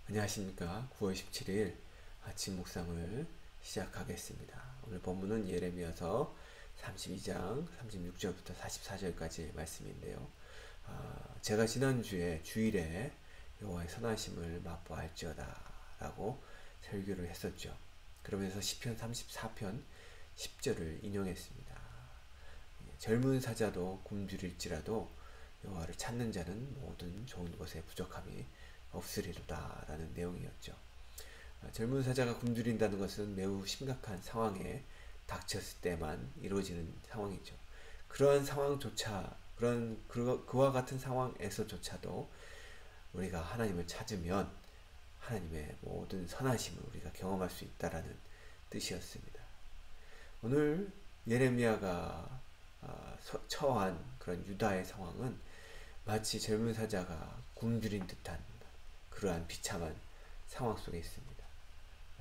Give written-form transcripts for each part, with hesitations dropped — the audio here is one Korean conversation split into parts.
안녕하십니까. 9월 17일 아침 묵상을 시작하겠습니다. 오늘 본문은 예레미야서 32장 36절부터 44절까지의 말씀인데요. 제가 지난주에 주일에 여호와의 선하심을 맛보할지어다 라고 설교를 했었죠. 그러면서 시편 34편 10절을 인용했습니다. 젊은 사자도 굶주릴지라도 여호와를 찾는 자는 모든 좋은 것에 부족함이 없으리로다 라는 내용이었죠. 젊은 사자가 굶주린다는 것은 매우 심각한 상황에 닥쳤을 때만 이루어지는 상황이죠. 그러한 상황조차 그와 같은 상황에서조차도 우리가 하나님을 찾으면 하나님의 모든 선하심을 우리가 경험할 수 있다라는 뜻이었습니다. 오늘 예레미야가 처한 그런 유다의 상황은 마치 젊은 사자가 굶주린 듯한 그러한 비참한 상황 속에 있습니다.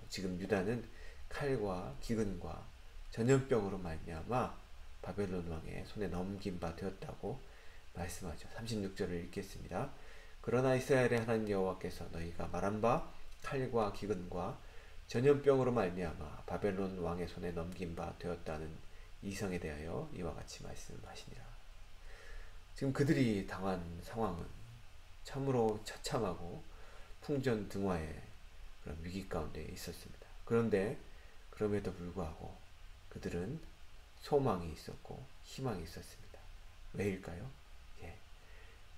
지금 유다는 칼과 기근과 전염병으로 말미암아 바벨론 왕의 손에 넘긴 바 되었다고 말씀하죠. 36절을 읽겠습니다. 그러나 이스라엘의 하나님 여호와께서 너희가 말한 바 칼과 기근과 전염병으로 말미암아 바벨론 왕의 손에 넘긴 바 되었다는 이성에 대하여 이와 같이 말씀하시니라. 지금 그들이 당한 상황은 참으로 처참하고 풍전등화의 그런 위기 가운데 있었습니다. 그런데 그럼에도 불구하고 그들은 소망이 있었고 희망이 있었습니다. 왜일까요? 예,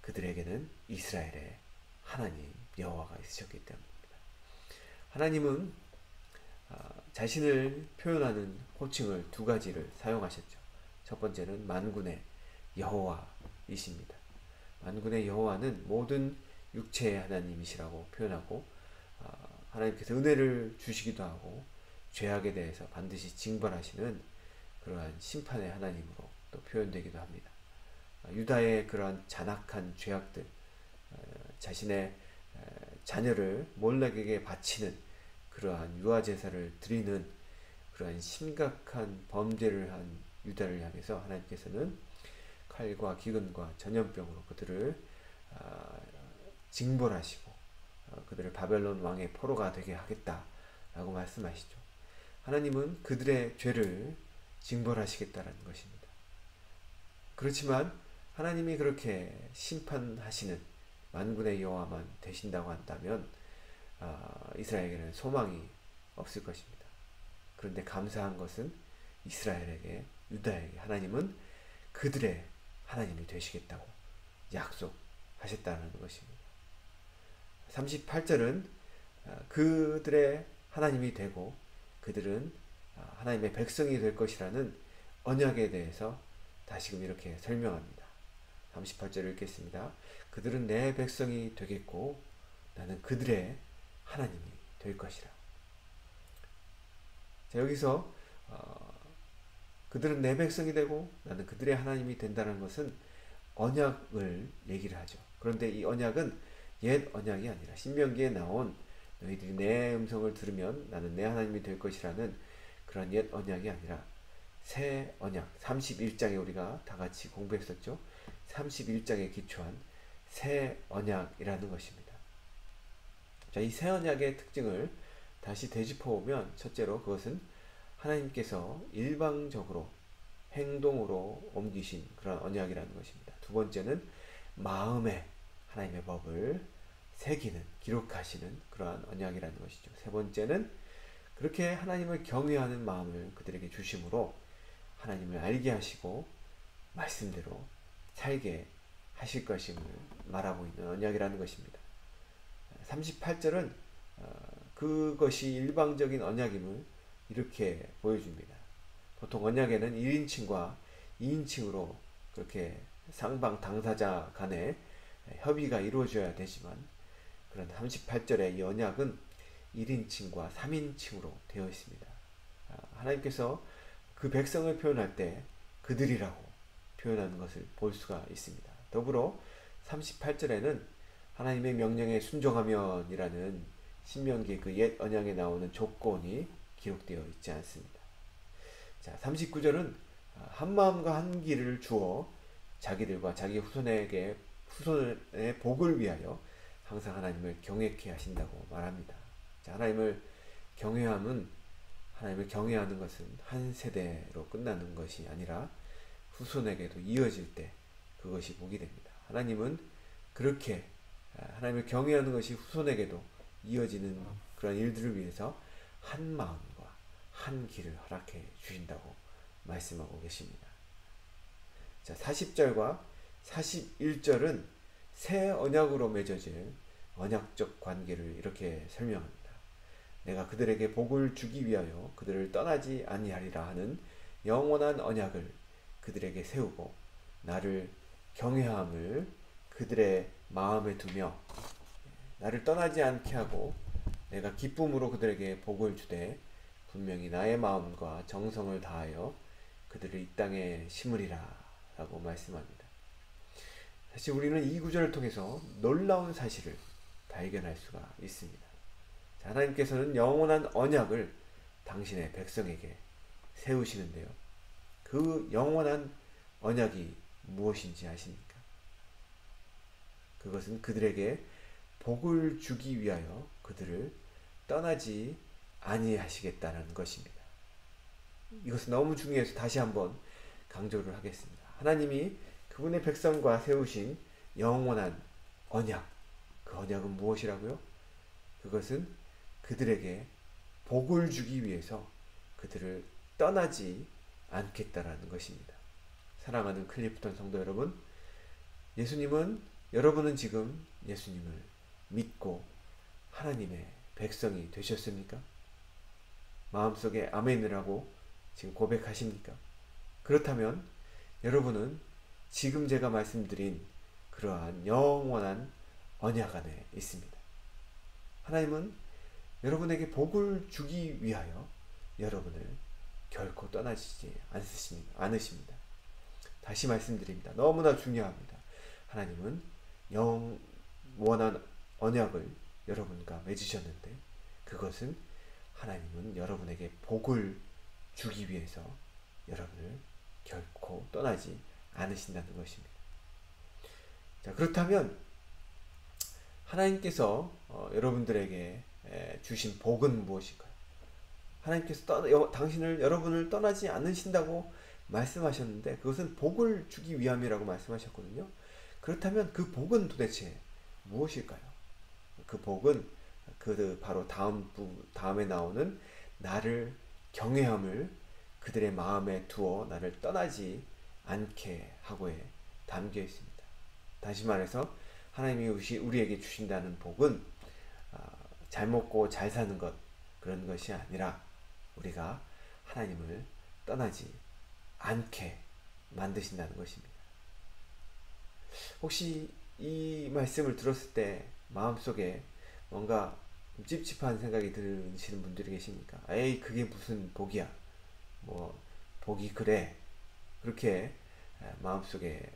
그들에게는 이스라엘의 하나님 여호와가 있으셨기 때문입니다. 하나님은 자신을 표현하는 호칭을 두 가지를 사용하셨죠. 첫 번째는 만군의 여호와이십니다. 만군의 여호와는 모든 육체의 하나님이시라고 표현하고 하나님께서 은혜를 주시기도 하고 죄악에 대해서 반드시 징벌하시는 그러한 심판의 하나님으로 또 표현되기도 합니다. 유다의 그러한 잔악한 죄악들, 자신의 자녀를 몰락에게 바치는 그러한 유아제사를 드리는 그러한 심각한 범죄를 한 유다를 향해서 하나님께서는 칼과 기근과 전염병으로 그들을 징벌하시고 그들을 바벨론 왕의 포로가 되게 하겠다라고 말씀하시죠. 하나님은 그들의 죄를 징벌하시겠다라는 것입니다. 그렇지만 하나님이 그렇게 심판하시는 만군의 여호와만 되신다고 한다면 이스라엘에게는 소망이 없을 것입니다. 그런데 감사한 것은 이스라엘에게, 유다에게 하나님은 그들의 하나님이 되시겠다고 약속하셨다는 것입니다. 38절은 그들의 하나님이 되고 그들은 하나님의 백성이 될 것이라는 언약에 대해서 다시금 이렇게 설명합니다. 38절을 읽겠습니다. 그들은 내 백성이 되겠고 나는 그들의 하나님이 될 것이라. 자, 여기서 그들은 내 백성이 되고 나는 그들의 하나님이 된다는 것은 언약을 얘기를 하죠. 그런데 이 언약은 옛 언약이 아니라 신명기에 나온 너희들이 내 음성을 들으면 나는 내 하나님이 될 것이라는 그런 옛 언약이 아니라 새 언약, 31장에 우리가 다 같이 공부했었죠. 31장에 기초한 새 언약이라는 것입니다. 자, 이 새 언약의 특징을 다시 되짚어보면 첫째로 그것은 하나님께서 일방적으로 행동으로 옮기신 그런 언약이라는 것입니다. 두 번째는 마음에 하나님의 법을 새기는, 기록하시는 그러한 언약이라는 것이죠. 세 번째는 그렇게 하나님을 경외하는 마음을 그들에게 주심으로 하나님을 알게 하시고 말씀대로 살게 하실 것임을 말하고 있는 언약이라는 것입니다. 38절은 그것이 일방적인 언약임을 이렇게 보여줍니다. 보통 언약에는 1인칭과 2인칭으로 그렇게 상방 당사자 간에 협의가 이루어져야 되지만 그런 38절의 이 언약은 1인칭과 3인칭으로 되어 있습니다. 하나님께서 그 백성을 표현할 때 그들이라고 표현하는 것을 볼 수가 있습니다. 더불어 38절에는 하나님의 명령에 순종하면이라는 신명기 그 옛 언약에 나오는 조건이 기록되어 있지 않습니다. 자, 39절은 한 마음과 한 길을 주어 자기들과 자기 후손의 복을 위하여 항상 하나님을 경외케 하신다고 말합니다. 자, 하나님을 경외하는 것은 한 세대로 끝나는 것이 아니라 후손에게도 이어질 때 그것이 복이 됩니다. 하나님은 그렇게 하나님을 경외하는 것이 후손에게도 이어지는 그런 일들을 위해서 한 마음과 한 길을 허락해 주신다고 말씀하고 계십니다. 자, 40절과 41절은 새 언약으로 맺어질 언약적 관계를 이렇게 설명합니다. 내가 그들에게 복을 주기 위하여 그들을 떠나지 아니하리라 하는 영원한 언약을 그들에게 세우고 나를 경외함을 그들의 마음에 두며 나를 떠나지 않게 하고 내가 기쁨으로 그들에게 복을 주되 분명히 나의 마음과 정성을 다하여 그들을 이 땅에 심으리라 라고 말씀합니다. 사실 우리는 이 구절을 통해서 놀라운 사실을 발견할 수가 있습니다. 하나님께서는 영원한 언약을 당신의 백성에게 세우시는데요. 그 영원한 언약이 무엇인지 아십니까? 그것은 그들에게 복을 주기 위하여 그들을 떠나지 아니하시겠다는 것입니다. 이것은 너무 중요해서 다시 한번 강조를 하겠습니다. 하나님이 그분의 백성과 세우신 영원한 언약, 그 언약은 무엇이라고요? 그것은 그들에게 복을 주기 위해서 그들을 떠나지 않겠다라는 것입니다. 사랑하는 클리프턴 성도 여러분, 여러분은 지금 예수님을 믿고 하나님의 백성이 되셨습니까? 마음속에 아멘을 하고 지금 고백하십니까? 그렇다면 여러분은 지금 제가 말씀드린 그러한 영원한 언약 안에 있습니다. 하나님은 여러분에게 복을 주기 위하여 여러분을 결코 떠나시지 않으십니다. 다시 말씀드립니다. 너무나 중요합니다. 하나님은 영원한 언약을 여러분과 맺으셨는데 그것은 하나님은 여러분에게 복을 주기 위해서 여러분을 결코 떠나지 않으신다는 것입니다. 자, 그렇다면 하나님께서 여러분들에게 주신 복은 무엇일까요? 하나님께서 여러분을 떠나지 않으신다고 말씀하셨는데 그것은 복을 주기 위함이라고 말씀하셨거든요. 그렇다면 그 복은 도대체 무엇일까요? 그 복은 바로 다음에 나오는 나를 경외함을 그들의 마음에 두어 나를 떠나지 않게 하고에 담겨 있습니다. 다시 말해서 하나님이 우리에게 주신다는 복은 잘 먹고 잘 사는 것 그런 것이 아니라 우리가 하나님을 떠나지 않게 만드신다는 것입니다. 혹시 이 말씀을 들었을 때 마음속에 뭔가 찝찝한 생각이 드시는 분들이 계십니까? 에이, 그게 무슨 복이야? 복이 그래. 그렇게 마음속에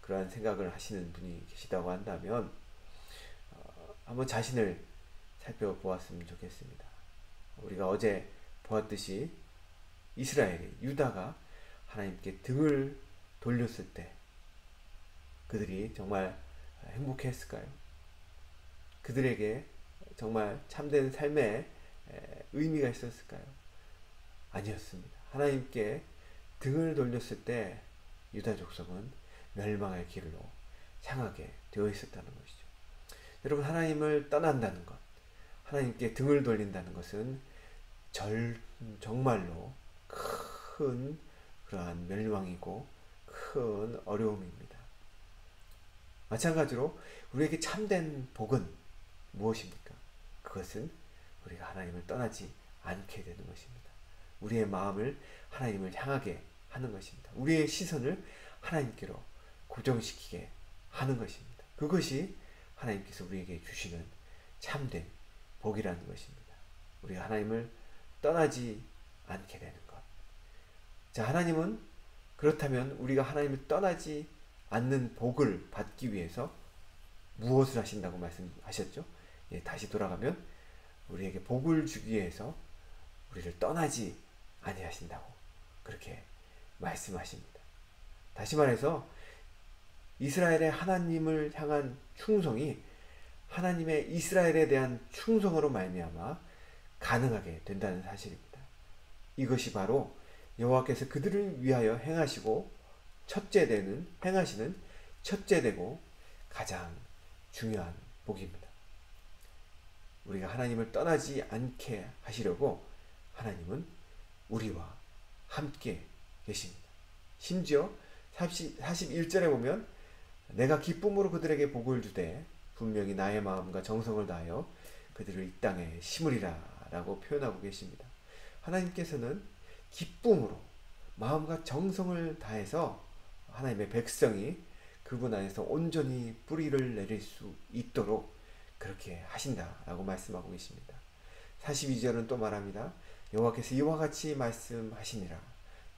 그러한 생각을 하시는 분이 계시다고 한다면 한번 자신을 살펴보았으면 좋겠습니다. 우리가 어제 보았듯이 유다가 하나님께 등을 돌렸을 때 그들이 정말 행복했을까요? 그들에게 정말 참된 삶에 의미가 있었을까요? 아니었습니다. 하나님께 등을 돌렸을 때 유다 족속은 멸망의 길로 향하게 되어 있었다는 것이죠. 여러분, 하나님을 떠난다는 것, 하나님께 등을 돌린다는 것은 정말로 큰 그러한 멸망이고 큰 어려움입니다. 마찬가지로 우리에게 참된 복은 무엇입니까? 그것은 우리가 하나님을 떠나지 않게 되는 것입니다. 우리의 마음을 하나님을 향하게 하는 것입니다. 우리의 시선을 하나님께로 고정시키게 하는 것입니다. 그것이 하나님께서 우리에게 주시는 참된 복이라는 것입니다. 우리가 하나님을 떠나지 않게 되는 것. 자, 하나님은 그렇다면 우리가 하나님을 떠나지 않는 복을 받기 위해서 무엇을 하신다고 말씀하셨죠? 다시 돌아가면 우리에게 복을 주기 위해서 우리를 떠나지 아니하신다고 그렇게 말씀하십니다. 다시 말해서 이스라엘의 하나님을 향한 충성이 하나님의 이스라엘에 대한 충성으로 말미암아 가능하게 된다는 사실입니다. 이것이 바로 여호와께서 그들을 위하여 행하시는 첫째 되고 가장 중요한 복입니다. 우리가 하나님을 떠나지 않게 하시려고 하나님은 우리와 함께 계십니다. 심지어 41절에 보면 내가 기쁨으로 그들에게 복을 주되 분명히 나의 마음과 정성을 다하여 그들을 이 땅에 심으리라 라고 표현하고 계십니다. 하나님께서는 기쁨으로 마음과 정성을 다해서 하나님의 백성이 그분 안에서 온전히 뿌리를 내릴 수 있도록 그렇게 하신다라고 말씀하고 계십니다. 42절은 또 말합니다. 여호와께서 이와 같이 말씀하시니라.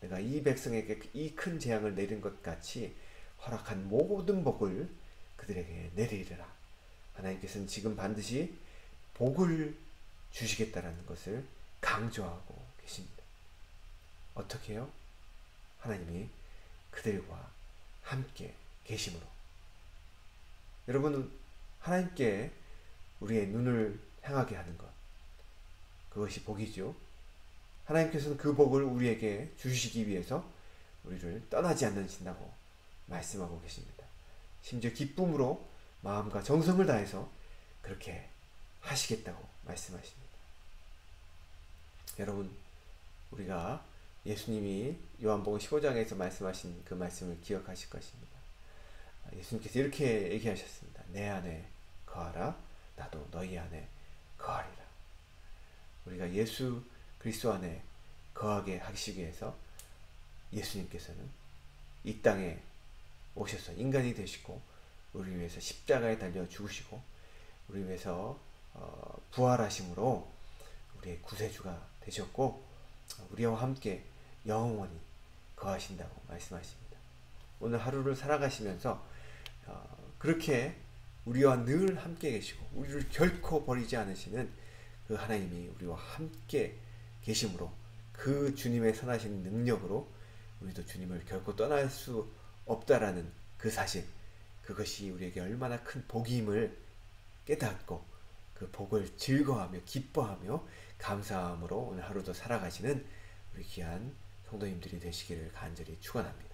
내가 이 백성에게 이 큰 재앙을 내린 것 같이 허락한 모든 복을 그들에게 내리리라. 하나님께서는 지금 반드시 복을 주시겠다라는 것을 강조하고 계십니다. 어떻게 해요? 하나님이 그들과 함께 계심으로. 여러분, 하나님께 우리의 눈을 향하게 하는 것, 그것이 복이죠. 하나님께서는 그 복을 우리에게 주시기 위해서 우리를 떠나지 않으신다고 말씀하고 계십니다. 심지어 기쁨으로 마음과 정성을 다해서 그렇게 하시겠다고 말씀하십니다. 여러분, 우리가 예수님이 요한복음 15장에서 말씀하신 그 말씀을 기억하실 것입니다. 예수님께서 이렇게 얘기하셨습니다. 내 안에 거하라, 나도 너희 안에 거하리라. 우리가 예수 그리스도 안에 거하게 하시기 위해서 예수님께서는 이 땅에 오셔서 인간이 되시고 우리 위해서 십자가에 달려 죽으시고 우리 위해서 부활하심으로 우리의 구세주가 되셨고 우리와 함께 영원히 거하신다고 말씀하십니다. 오늘 하루를 살아가시면서 그렇게 우리와 늘 함께 계시고 우리를 결코 버리지 않으시는 그 하나님이 우리와 함께 계심으로 그 주님의 선하신 능력으로 우리도 주님을 결코 떠날 수 없다라는 그 사실, 그것이 우리에게 얼마나 큰 복임을 깨닫고 그 복을 즐거워하며 기뻐하며 감사함으로 오늘 하루도 살아가시는 우리 귀한 성도님들이 되시기를 간절히 축원합니다.